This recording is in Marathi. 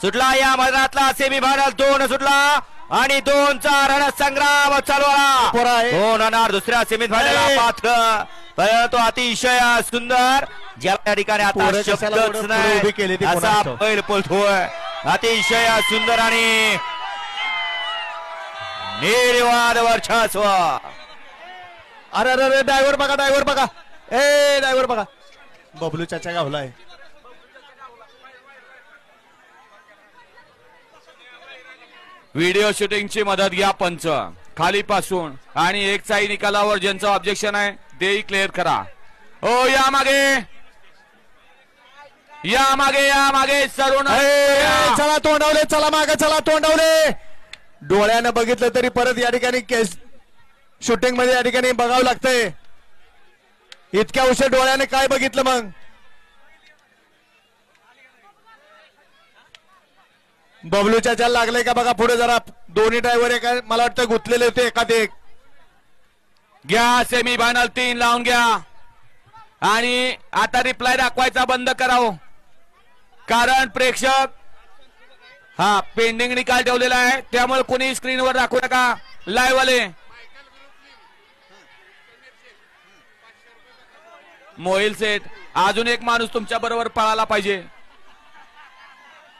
सुटला या मैदानातला सेमी फायनल 2 सुटला आणि 2चा रणसंग्राम चालू आला. 2 होणार दुसऱ्या सेमी फायनल पात्र, परंतु अतिशय सुंदर ज्या ठिकाणी आता शब्दच नाही असा बैल पळतोय. अतिशय सुंदर आणि निर्वाद वर्चस्व. अरे अरे ड्रायव्हर बघा, ड्रायव्हर बघा, ए ड्रायव्हर बघा, बबलू चाचा गावलाय. व्हिडिओ शूटिंगची मदत घ्या पंच खालीपासून आणि एकचाही निकालावर ज्यांचं ऑब्जेक्शन आहे तेही क्लिअर करा. हो या मागे, या मागे, या मागे सरून. चला तोंडवले, चला मागे, चला तोंडवले. डोळ्यानं बघितलं तरी परत या ठिकाणी केस शूटिंग मध्ये या ठिकाणी बघावं लागतंय. इतक्या उशीर डोळ्याने काय बघितलं मग? बबलू चाचा लागले का बघा पुढे जरा. दोन्ही ड्रायव्हर एका मला वाटतं गुंतलेले होते एखाद एक. घ्या सेमी फायनल 3 लावून घ्या आणि आता रिप्लाय दाखवायचा बंद करावं, कारण प्रेक्षक हा पेंडिंग निकाल ठेवलेला आहे, त्यामुळे कोणी स्क्रीनवर दाखवू नका. लाईव्ह वाले मोहिल सेठ, अजून एक माणूस तुमच्या बरोबर पळाला पाहिजे.